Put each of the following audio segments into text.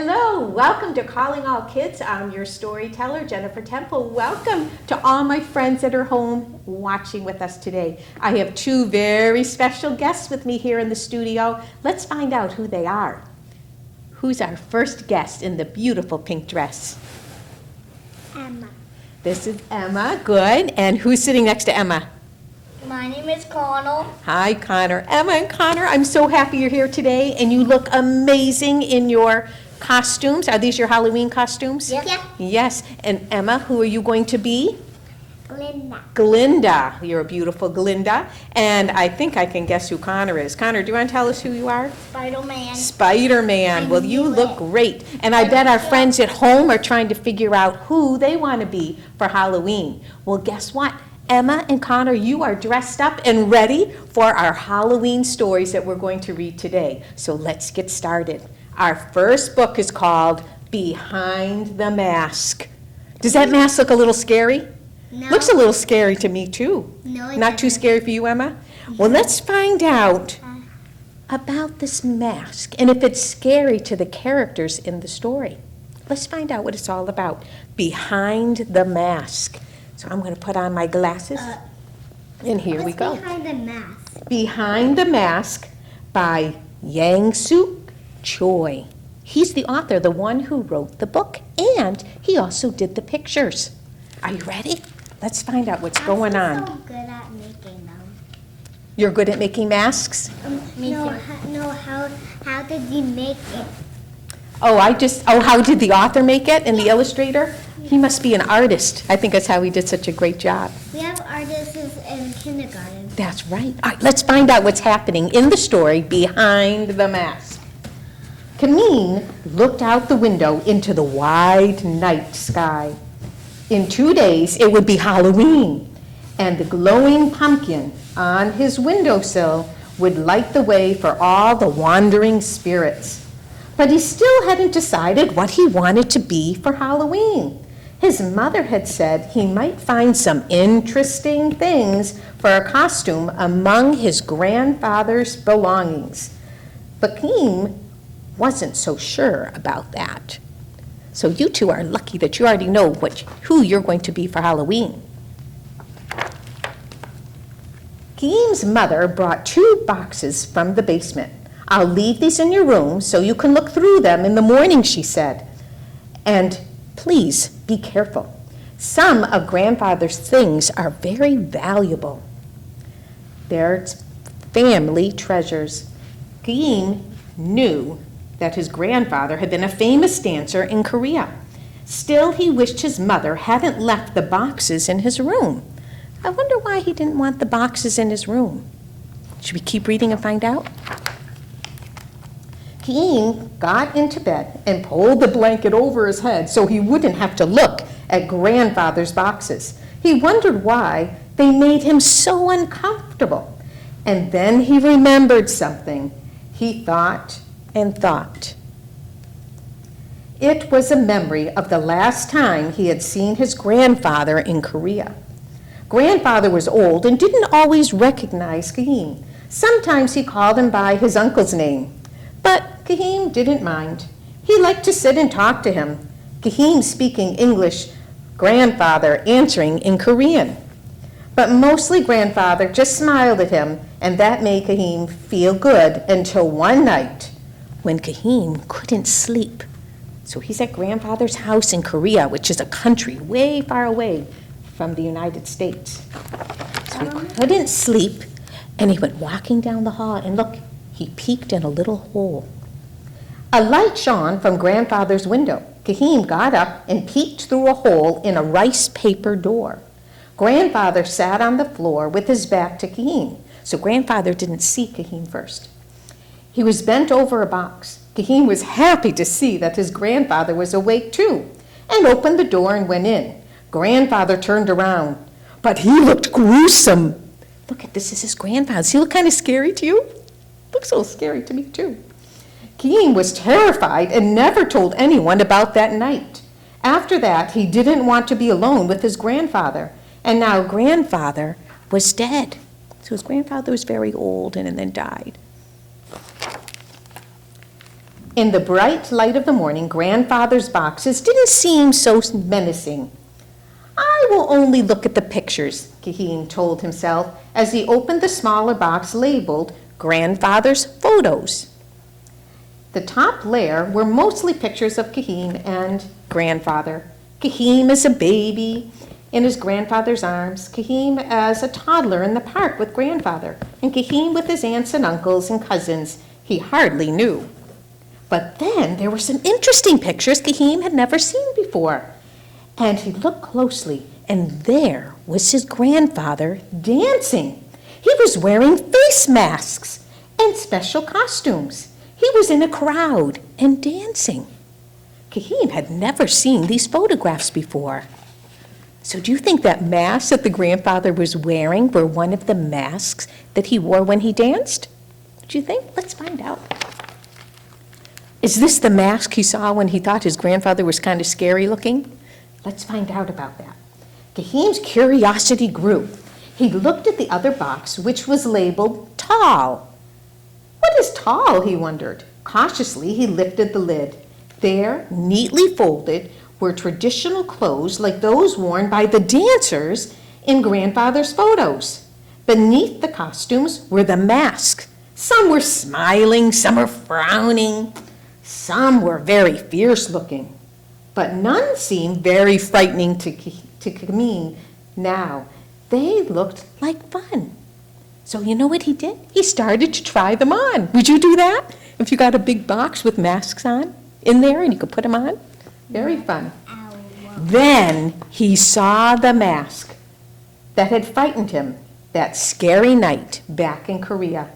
Hello, welcome to Calling All Kids. I'm your storyteller, Jennifer Temple. Welcome to all my friends that are home watching with us today. I have two very special guests with me here in the studio. Let's find out who they are. Who's our first guest in the beautiful pink dress? Emma. This is Emma, good. And who's sitting next to Emma? My name is Connell. Hi, Connor. Emma and Connor, I'm so happy you're here today, and you look amazing in your costumes. Are these your Halloween costumes? Yep. Yeah. Yes. And Emma, who are you going to be? Glinda. Glinda. You're a beautiful Glinda. And I think I can guess who Connor is. Connor, do you want to tell us who you are? Spider-Man. Spider-Man. Well, you look great. And I bet our friends at home are trying to figure out who they want to be for Halloween. Well, guess what? Emma and Connor, you are dressed up and ready for our Halloween stories that we're going to read today. So let's get started. Our first book is called Behind the Mask. Does that mask look a little scary? No. Looks a little scary to me too. No, it Not too doesn't. scary for you, Emma? Well, let's find out about this mask and if it's scary to the characters in the story. Let's find out what it's all about. Behind the Mask. So I'm going to put on my glasses, and here we go. What's behind the mask? Behind the Mask by Yang-Suk Choi. He's the author, the one who wrote the book, and he also did the pictures. Are you ready? Let's find out what's going on. I'm so good at making them. You're good at making masks? How did you make it? How did the author make it and the illustrator? He must be an artist. I think that's how he did such a great job. We have artists in kindergarten. That's right. All right, let's find out what's happening in the story Behind the Mask. Kameen looked out the window into the wide night sky. In 2 days, it would be Halloween, and the glowing pumpkin on his windowsill would light the way for all the wandering spirits. But he still hadn't decided what he wanted to be for Halloween. His mother had said he might find some interesting things for a costume among his grandfather's belongings. But Keem wasn't so sure about that. So you two are lucky that you already know who you're going to be for Halloween. Keem's mother brought 2 boxes from the basement. I'll leave these in your room so you can look through them in the morning, she said. And please be careful. Some of Grandfather's things are very valuable. They're family treasures. Keem knew that his grandfather had been a famous dancer in Korea. Still, he wished his mother hadn't left the boxes in his room. I wonder why he didn't want the boxes in his room. Should we keep reading and find out? Keem got into bed and pulled the blanket over his head so he wouldn't have to look at Grandfather's boxes. He wondered why they made him so uncomfortable. And then he remembered something. He thought and thought. It was a memory of the last time he had seen his grandfather in Korea. Grandfather was old and didn't always recognize Keem. Sometimes he called him by his uncle's name. But Keem didn't mind. He liked to sit and talk to him. Keem speaking English, Grandfather answering in Korean. But mostly Grandfather just smiled at him, and that made Keem feel good until one night when Keem couldn't sleep. So he's at Grandfather's house in Korea, which is a country way far away from the United States. So he couldn't sleep, and he went walking down the hall, and look, he peeked in a little hole. A light shone from Grandfather's window. Keem got up and peeked through a hole in a rice paper door. Grandfather sat on the floor with his back to Keem, so Grandfather didn't see Keem first. He was bent over a box. Keem was happy to see that his grandfather was awake too, and opened the door and went in. Grandfather turned around, but he looked gruesome. Look at this is his grandfather. Does he look kind of scary to you? Looks a little scary to me too. Keem was terrified and never told anyone about that night. After that, he didn't want to be alone with his grandfather, and now Grandfather was dead. So his grandfather was very old and then died. In the bright light of the morning, Grandfather's boxes didn't seem so menacing. I will only look at the pictures, Kaheen told himself as he opened the smaller box labeled Grandfather's Photos. The top layer were mostly pictures of Kaheen and Grandfather. Kaheen as a baby in his grandfather's arms, Kaheen as a toddler in the park with Grandfather, and Kaheen with his aunts and uncles and cousins he hardly knew. But then there were some interesting pictures Kaheen had never seen before. And he looked closely, and there was his grandfather dancing. He was wearing face masks and special costumes. He was in a crowd and dancing. Kaheen had never seen these photographs before. So do you think that masks that the grandfather was wearing were one of the masks that he wore when he danced? Do you think? Let's find out. Is this the mask he saw when he thought his grandfather was kind of scary looking? Let's find out about that. Kaheen's curiosity grew. He looked at the other box, which was labeled Tall. What is tall, he wondered. Cautiously, he lifted the lid. There, neatly folded, were traditional clothes like those worn by the dancers in Grandfather's photos. Beneath the costumes were the masks. Some were smiling, some were frowning, some were very fierce looking. But none seemed very frightening to Kaheen now. They looked like fun. So you know what he did? He started to try them on. Would you do that? If you got a big box with masks on in there and you could put them on? Very fun. Then he saw the mask that had frightened him that scary night back in Korea.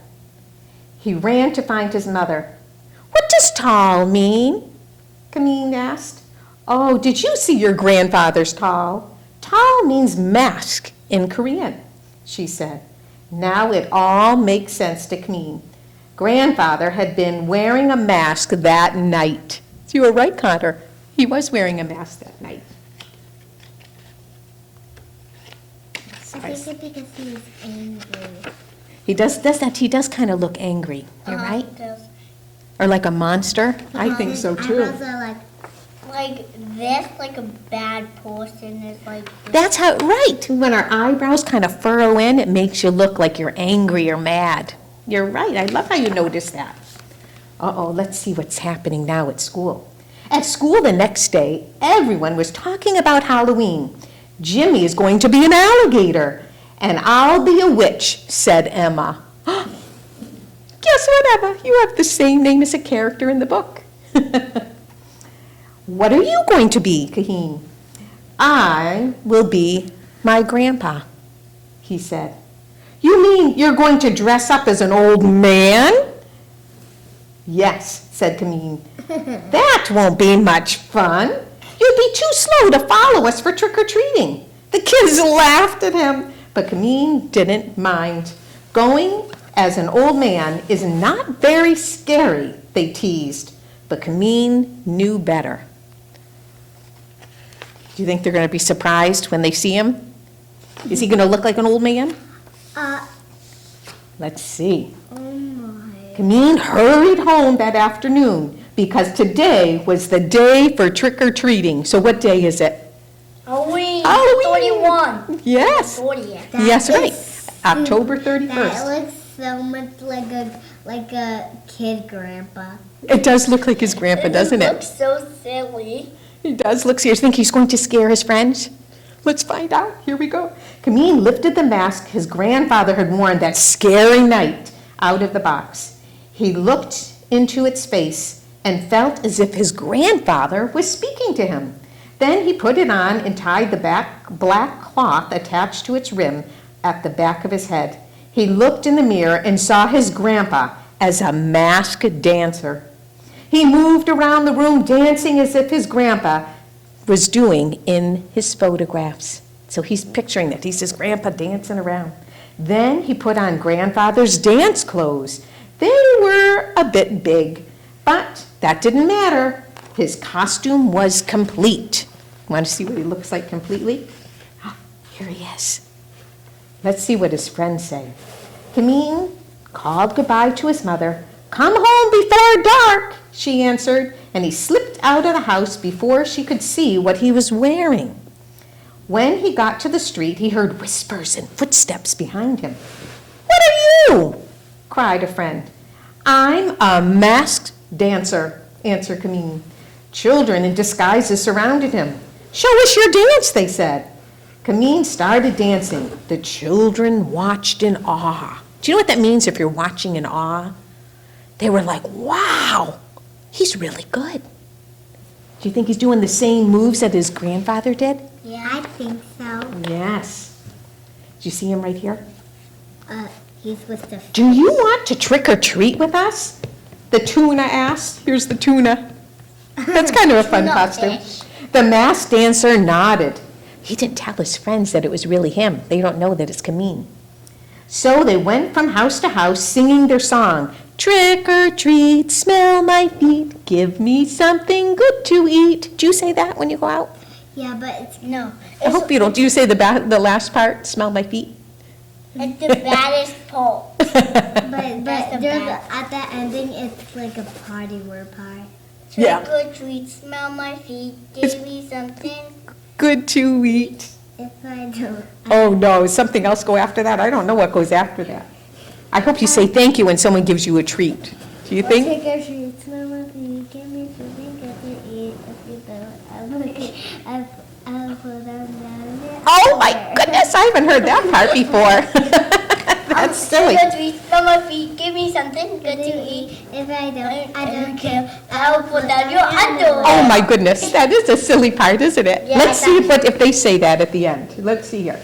He ran to find his mother. "What does tall mean?" Kaheen asked. "Oh, did you see your grandfather's tall? Tall means mask in Korean," she said. Now it all makes sense to Kaheen. Grandfather had been wearing a mask that night. So you were right, Connor. He was wearing a mask that night. I think it's because he was angry. He does kind of look angry. You're right? He does. Or like a monster? I think so too. And also like this, like a bad person is like this. That's how, right. When our eyebrows kind of furrow in, it makes you look like you're angry or mad. You're right. I love how you noticed that. Uh-oh, let's see what's happening now at school. At school the next day, everyone was talking about Halloween. Jimmy is going to be an alligator, and I'll be a witch, said Emma. Guess what, Emma? You have the same name as a character in the book. What are you going to be, Kaheen? I will be my grandpa, he said. You mean you're going to dress up as an old man? Yes, said Kaheen. That won't be much fun. You'd be too slow to follow us for trick-or-treating. The kids laughed at him, but Kaheen didn't mind. Going as an old man is not very scary, they teased, but Kaheen knew better. Do you think they're going to be surprised when they see him? Is he going to look like an old man? Let's see. Oh my. Kaheen hurried home that afternoon because today was the day for trick-or-treating. So what day is it? Halloween. Halloween. 31. Yes. 40th. Yes, right. October 31st. That looks so much like a kid grandpa. It does look like his grandpa, doesn't It it? looks so silly. He does look serious. Think he's going to scare his friends? Let's find out. Here we go. Kaheen lifted the mask his grandfather had worn that scary night out of the box. He looked into its face and felt as if his grandfather was speaking to him. Then he put it on and tied the black cloth attached to its rim at the back of his head. He looked in the mirror and saw his grandpa as a masked dancer. He moved around the room dancing as if his grandpa was doing in his photographs. So he's picturing that. He's his grandpa dancing around. Then he put on grandfather's dance clothes. They were a bit big, but that didn't matter. His costume was complete. Want to see what he looks like completely? Here he is. Let's see what his friends say. Kaheen called goodbye to his mother. Come home before dark. she answered, and he slipped out of the house before she could see what he was wearing. When he got to the street, he heard whispers and footsteps behind him. "What are you?" cried a friend. "I'm a masked dancer," answered Camille. Children in disguises surrounded him. "Show us your dance," they said. Camille started dancing. The children watched in awe. Do you know what that means if you're watching in awe? They were like, "Wow, he's really good." Do you think he's doing the same moves that his grandfather did? Yeah, I think so. Yes. Do you see him right here? He's with the. "Do you want to trick or treat with us?" The tuna asked. Here's the tuna. That's kind of a fun Tuna costume. fish. The masked dancer nodded. He didn't tell his friends that it was really him. They don't know that it's Camille. So they went from house to house singing their song. "Trick or treat, smell my feet, give me something good to eat." Do you say that when you go out? Yeah, but it's no. I hope you don't. Do you say the last part, "smell my feet"? It's the baddest part. But That's the there's bad. at the ending, it's like a party word part. Yeah. Trick or treat, smell my feet, It's- give me something. Good to eat. If I don't, Oh, no, something else go after that? I don't know what goes after that. I hope you say thank you when someone gives you a treat. Do you think? Trick or treat, smell my feet, give me something good to eat. If you don't, I'll put them down there. Oh, my goodness, I haven't heard that part before. That's silly. Trick or treat, smell my feet, give me something good to eat. If I don't care. I'll put down your underwear. Oh, my goodness, that is a silly part, isn't it? Yeah, Let's see if they say that at the end. Let's see here.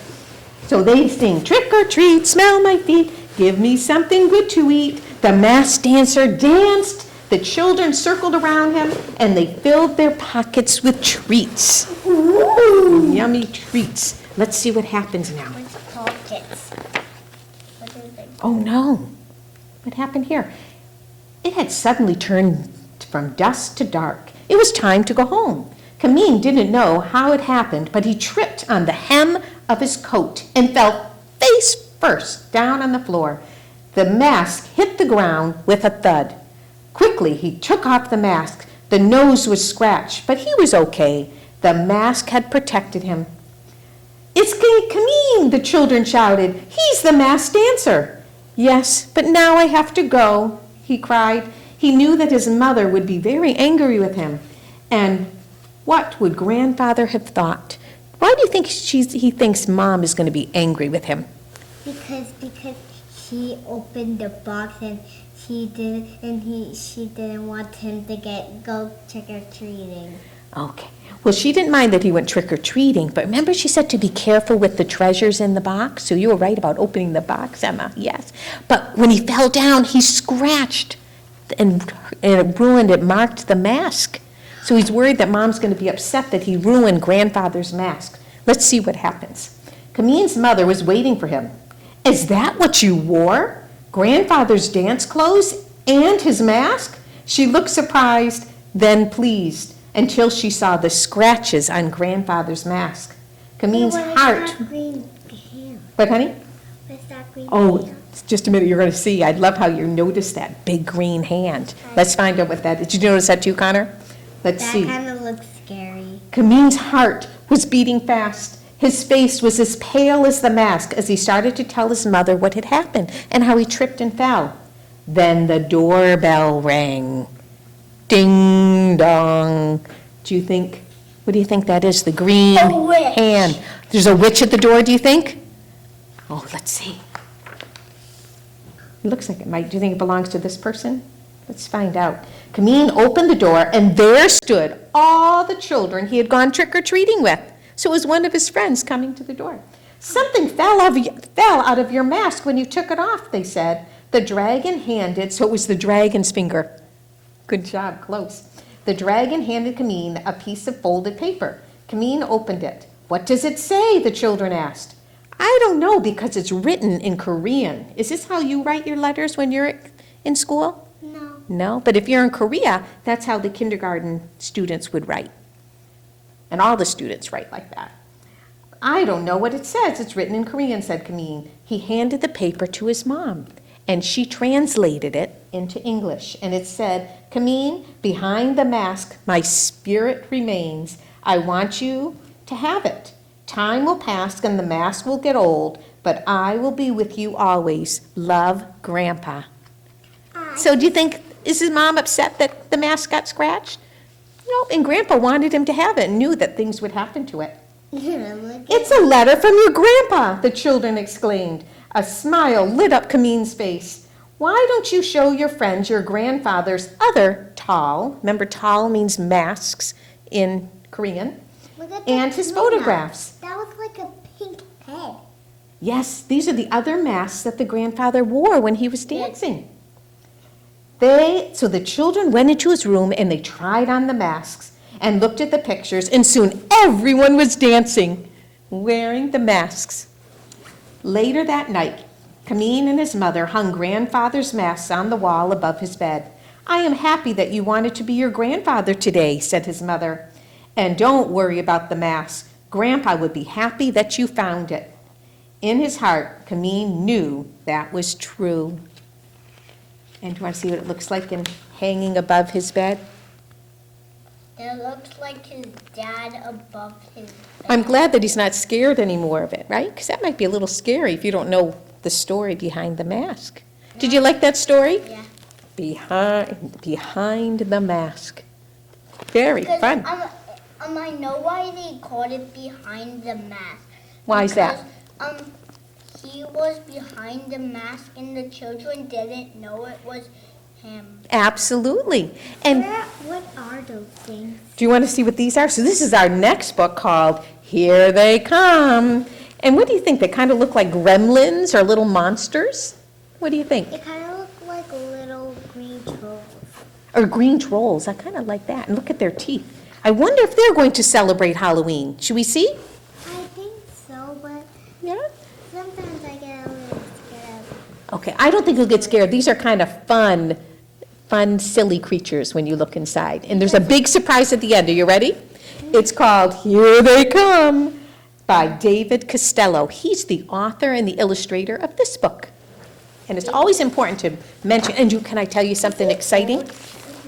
So they sing, "Trick or treat, smell my feet, give me something good to eat." The masked dancer danced. The children circled around him, and they filled their pockets with treats. Ooh, yummy treats. Let's see what happens now. What's pockets? What do you think? Oh, no. What happened here? It had suddenly turned from dusk to dark. It was time to go home. Camille didn't know how it happened, but he tripped on the hem of his coat and fell face first down on the floor. The mask hit the ground with a thud. Quickly, he took off the mask. The nose was scratched, but he was okay. The mask had protected him. "It's Camille," the children shouted. "He's the masked dancer." "Yes, but now I have to go," he cried. He knew that his mother would be very angry with him. And what would grandfather have thought? Why do you think he thinks mom is going to be angry with him? Because she opened the box and she didn't want him to go trick or treating. Okay. Well, she didn't mind that he went trick-or-treating, but remember she said to be careful with the treasures in the box? So you were right about opening the box, Emma, yes. But when he fell down, he scratched and it marked the mask. So he's worried that mom's going to be upset that he ruined grandfather's mask. Let's see what happens. Camille's mother was waiting for him. "Is that what you wore? Grandfather's dance clothes and his mask?" She looked surprised, then pleased, until she saw the scratches on grandfather's mask. Camille's heart. Green hand. What, honey? What's that green Oh, hand? just a minute, you're going to see. I'd love how you noticed that big green hand. Let's find out what that is. Did you notice that too, Connor? Let's That see. kind of looks scary. Camille's heart was beating fast. His face was as pale as the mask as he started to tell his mother what had happened and how he tripped and fell. Then the doorbell rang. Ding dong. What do you think that is? The green A witch. hand. There's a witch at the door, do you think? Oh, let's see. It looks like it might. Do you think it belongs to this person? Let's find out. Camille opened the door, and there stood all the children he had gone trick-or-treating with. So it was one of his friends coming to the door. "Something fell out of your mask when you took it off," they said. The dragon handed, so it was the dragon's finger. Good job, close. The dragon handed Camille a piece of folded paper. Camille opened it. "What does it say?" the children asked. "I don't know because it's written in Korean." Is this how you write your letters when you're in school? No. No, but if you're in Korea, that's how the kindergarten students would write. And all the students write like that. "I don't know what it says. It's written in Korean," said Camille. He handed the paper to his mom. and she translated it into English. And it said, Camille, behind the mask, my spirit remains. I want you to have it. Time will pass and the mask will get old, but I will be with you always. Love, Grandpa. So do you think, is his mom upset that the mask got scratched? No, and Grandpa wanted him to have it and knew that things would happen to it. It's a letter from your grandpa, the children exclaimed. A smile lit up Camille's face. Why don't you show your friends your grandfather's other tall, remember tall means masks in Korean, and his photographs. That was like a pink head. Yes, these are the other masks that the grandfather wore when he was dancing. So the children went into his room and they tried on the masks and looked at the pictures, and soon everyone was dancing, wearing the masks. Later that night, Camille and his mother hung grandfather's masks on the wall above his bed. I am happy that you wanted to be your grandfather today, said his mother. And don't worry about the mask. Grandpa would be happy that you found it. In his heart, Camille knew that was true. And do you want to see what it looks like in hanging above his bed? It looks like his dad above his bed. I'm glad that he's not scared anymore of it, right? Because that might be a little scary if you don't know the story behind the mask. Did you like that story? Yeah. Behind the mask. Very fun. I know why they called it behind the mask. Why is that? He was behind the mask and the children didn't know it was him. Absolutely. And What are those things? do you want to see what these are? So this is our next book called Here They Come. And what do you think? They kind of look like gremlins or little monsters? What do you think? It kind of looks like little green trolls. Or green trolls. I kind of like that. And look at their teeth. I wonder if they're going to celebrate Halloween. Should we see? I think so, but Yeah. sometimes I get a little scared of. Okay, I don't think you'll get scared. These are kind of fun, silly creatures when you look inside. And there's a big surprise at the end. Are you ready? It's called Here They Come by David Costello. He's the author and the illustrator of this book. And it's always important to mention, and can I tell you something exciting?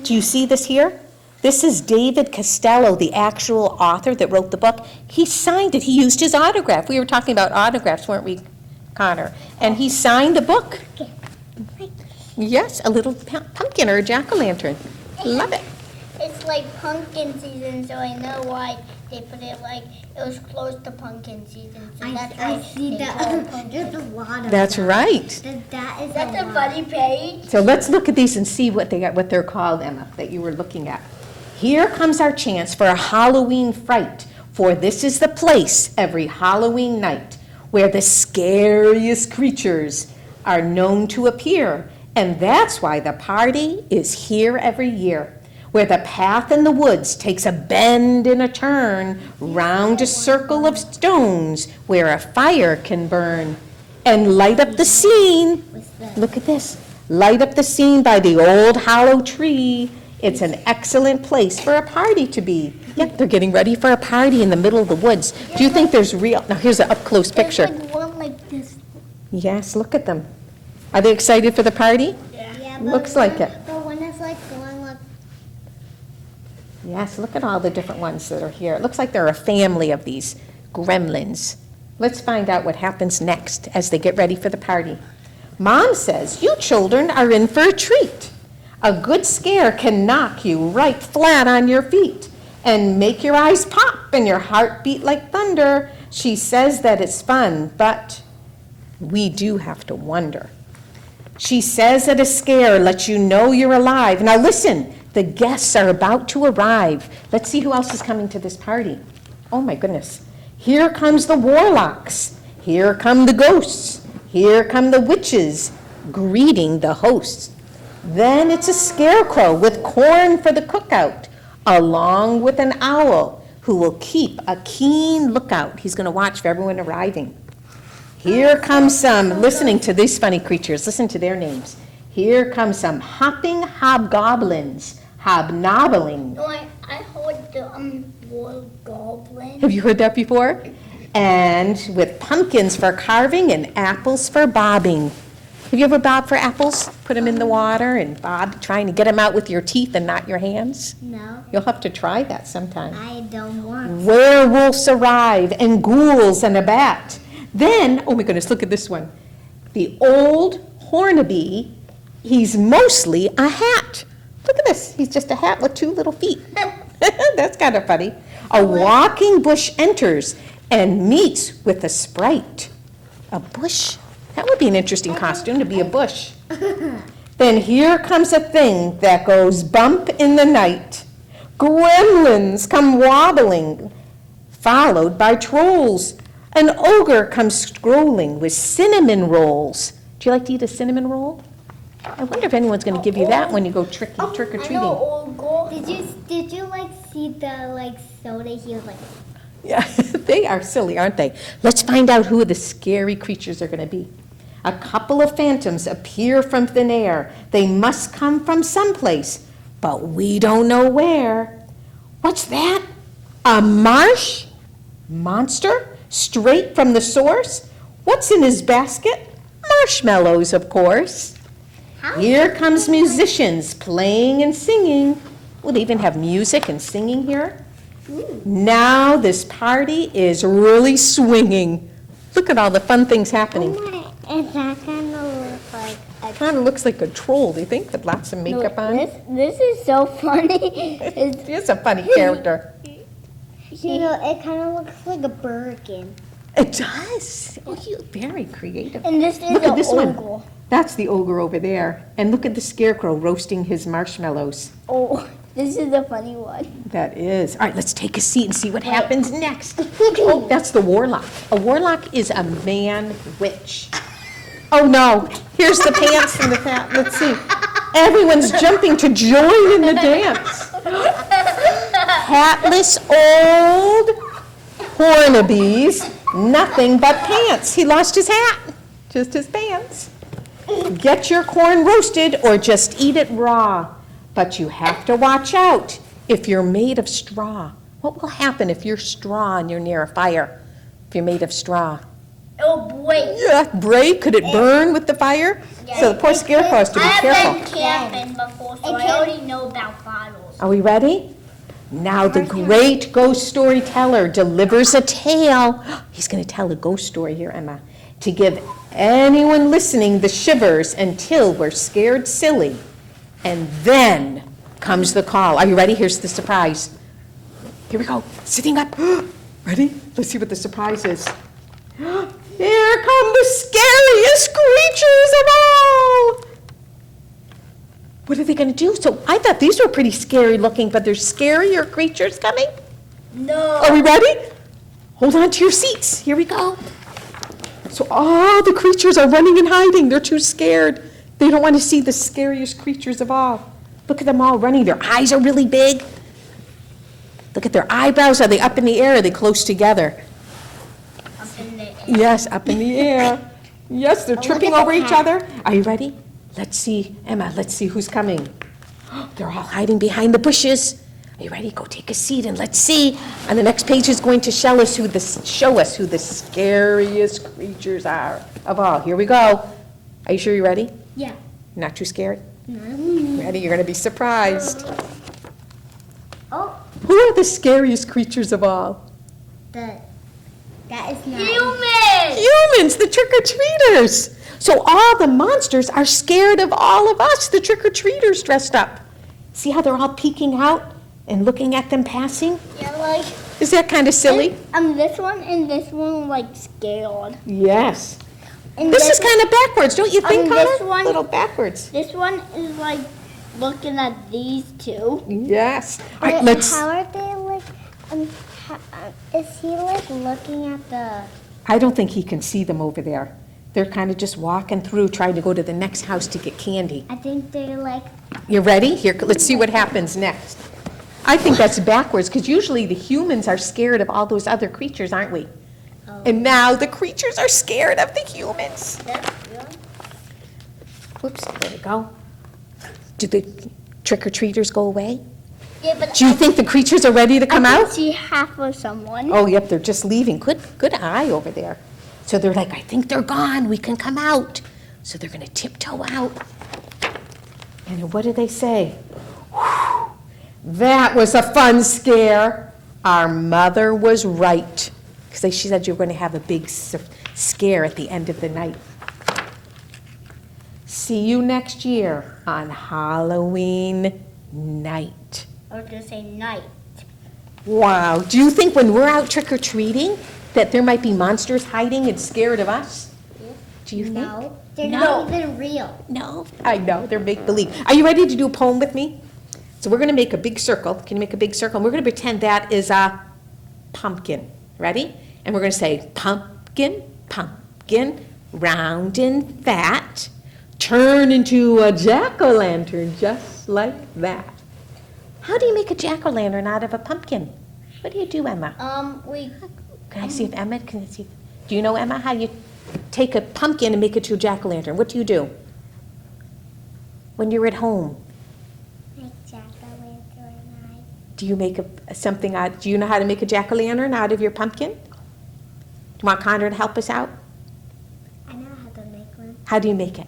Do you see this here? This is David Costello, the actual author that wrote the book. He signed it. He used his autograph. We were talking about autographs, weren't we, Connor? And he signed the book. Yes, a little pumpkin or a jack-o'-lantern. Love it. It's like pumpkin season, so I know why they put it like it was close to pumpkin season. So that's why I see they that. call it pumpkin. There's a lot of That's them. right. That is That's a a lot. funny page. So let's look at these and see what they're called, Emma, that you were looking at. Here comes our chance for a Halloween fright, for this is the place every Halloween night where the scariest creatures are known to appear. And that's why the party is here every year, where the path in the woods takes a bend and a turn round a circle of stones where a fire can burn and light up the scene. Look at this. Light up the scene by the old hollow tree. It's an excellent place for a party to be. Yep, they're getting ready for a party in the middle of the woods. Do you think there's real, now here's an up-close picture. There's like one like this. Yes, look at them. Are they excited for the party? Yeah, Looks like it. But one is like going like. Yes, look at all the different ones that are here. It looks like they're a family of these gremlins. Let's find out what happens next as they get ready for the party. Mom says, you children are in for a treat. A good scare can knock you right flat on your feet and make your eyes pop and your heart beat like thunder. She says that it's fun, but we do have to wonder. She says that a scare lets you know you're alive. Now listen, the guests are about to arrive. Let's see who else is coming to this party. Oh my goodness. Here comes the warlocks. Here come the ghosts. Here come the witches greeting the hosts. Then it's a scarecrow with corn for the cookout, along with an owl who will keep a keen lookout. He's going to watch for everyone arriving. Here comes some, listening to these funny creatures, listen to their names. Here comes some hopping hobgoblins, hobnobbling. No, I heard the war goblin. Have you heard that before? And with pumpkins for carving and apples for bobbing. Have you ever bobbed for apples? Put them in the water and bob, trying to get them out with your teeth and not your hands? No, You'll have to try that sometime. I don't want. Werewolves arrive, and ghouls and a bat. Then, oh my goodness, look at this one. The old Hornby, he's mostly a hat. Look at this, he's just a hat with 2 little feet. That's kind of funny. A walking bush enters and meets with a sprite. A bush? That would be an interesting costume, to be a bush. Then here comes a thing that goes bump in the night. Gremlins come wobbling, followed by trolls. An ogre comes scrolling with cinnamon rolls. Do you like to eat a cinnamon roll? I wonder if anyone's going to give you that when you go trick or treating. Did you like see the soda? He was like. Yeah, they are silly, aren't they? Let's find out who the scary creatures are going to be. A couple of phantoms appear from thin air. They must come from someplace, but we don't know where. What's that? A marsh monster? Straight from the source? What's in his basket? Marshmallows, of course. Here comes musicians playing and singing. We'll even have music and singing here. Now this party is really swinging. Look at all the fun things happening. Is that kind of look like a Kind of looks like a troll, do you think, with lots of makeup on? This is so funny. He is a funny character. it kind of looks like a birkin. It does. Oh, you're very creative. And this is Look at this ogre. one. That's the ogre over there. And look at the scarecrow roasting his marshmallows. Oh, this is a funny one. That is. All right, let's take a seat and see what happens next. Oh, that's the warlock. A warlock is a man witch. Oh no, here's the pants and the hat. Let's see. Everyone's jumping to join in the dance. Hatless old Hornby's, nothing but pants. He lost his hat, just his pants. Get your corn roasted or just eat it raw. But you have to watch out if you're made of straw. What will happen if you're straw and you're near a fire? If you're made of straw? Oh, boy. Yeah, break. Could it burn with the fire? So the poor scarecrow has to be I've careful. been camping before, so I already know about bottles. Are we ready? Now the great ghost storyteller delivers a tale. He's going to tell a ghost story here, Emma, to give anyone listening the shivers until we're scared silly. And then comes the call. Are you ready? Here's the surprise. Here we go. Sitting up. Ready? Let's see what the surprise is. Here come the scariest creatures of all. What are they going to do? So I thought these were pretty scary looking, but there's scarier creatures coming? No. Are we ready? Hold on to your seats. Here we go. So all the creatures are running and hiding. They're too scared. They don't want to see the scariest creatures of all. Look at them all running. Their eyes are really big. Look at their eyebrows. Are they up in the air? Or are they close together? Up in the air. Yes, up in the air. Yes, they're tripping over each other. Are you ready? Let's see, Emma, let's see who's coming. They're all hiding behind the bushes. Are you ready? Go take a seat and let's see. And the next page is going to show us who the scariest creatures are of all. Here we go. Are you sure you're ready? Yeah. Not too scared? No. Ready? You're going to be surprised. Oh, Who are the scariest creatures of all? that is not. Humans! Humans, the trick-or-treaters. So all the monsters are scared of all of us, the trick-or-treaters dressed up. See how they're all peeking out and looking at them passing? Yeah, like, Is that kind of silly? this one and this one, like, scared. Yes. And This is kind of backwards, don't you think, this Connor? one- A little backwards. This one is, like, looking at these two. Yes. All right, But let's, how are they like? Is he like looking at the? I don't think he can see them over there. They're kind of just walking through, trying to go to the next house to get candy. I think they're like. You ready? Here, let's see what happens next. I think that's backwards, because usually the humans are scared of all those other creatures, aren't we? Oh. And now the creatures are scared of the humans. Yeah. Whoops, there we go. Did the trick-or-treaters go away? Yeah, but Do you think the creatures are ready to come I out? can see half of someone. Oh, yep, they're just leaving. Good eye over there. So they're like, I think they're gone. We can come out. So they're going to tiptoe out. And then what do they say? Whew, that was a fun scare. Our mother was right. Because she said you were going to have a big scare at the end of the night. See you next year on Halloween night. I was going to say night. Wow. Do you think when we're out trick-or-treating that there might be monsters hiding and scared of us? Do you think? No, they're No. not even real. No. I know. They're make-believe. Are you ready to do a poem with me? So we're going to make a big circle. Can you make a big circle? And we're going to pretend that is a pumpkin. Ready? And we're going to say, pumpkin, pumpkin, round and fat, turn into a jack-o'-lantern just like that. How do you make a jack-o'-lantern out of a pumpkin? What do you do, Emma? Can I see if Emma can see? Do you know, Emma, how you take a pumpkin and make it to a jack-o'-lantern? What do you do when you're at home? Like jack-o'-lantern. Do you make something out? Do you know how to make a jack-o'-lantern out of your pumpkin? Do you want Connor to help us out? I know how to make one. How do you make it?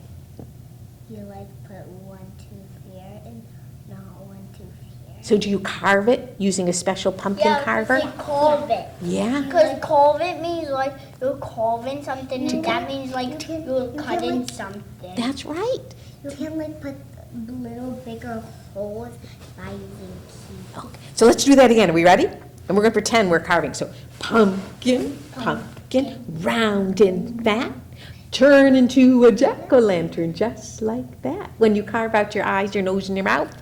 You like put 1 tooth here and not 1 tooth here. So do you carve it using a special pumpkin carver? Yeah, carve it. Yeah. Because carve it means like you're carving something, and that means like you're cutting something. That's right. You can like put little bigger holes by using keys. Okay. So let's do that again. Are we ready? And we're going to pretend we're carving. So pumpkin, pumpkin, round and fat, turn into a jack-o'-lantern just like that. When you carve out your eyes, your nose, and your mouth.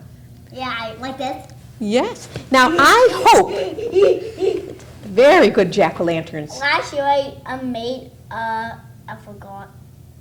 Yeah, Like this? Yes. Now I hope, very good jack-o'-lanterns. last year I made, I forgot.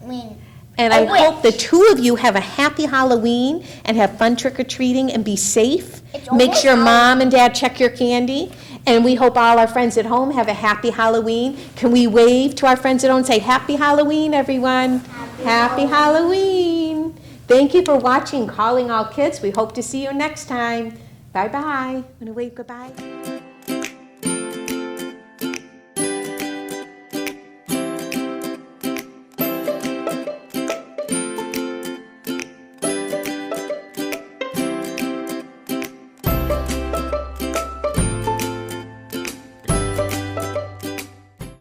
And A I wish. hope the two of you have a happy Halloween and have fun trick-or-treating and be safe. It's Make almost sure Halloween. Mom and Dad check your candy. And we hope all our friends at home have a happy Halloween. Can we wave to our friends at home and say, Happy Halloween, everyone? Happy Halloween. Thank you for watching Calling All Kids. We hope to see you next time. Bye-bye. Want to wave goodbye?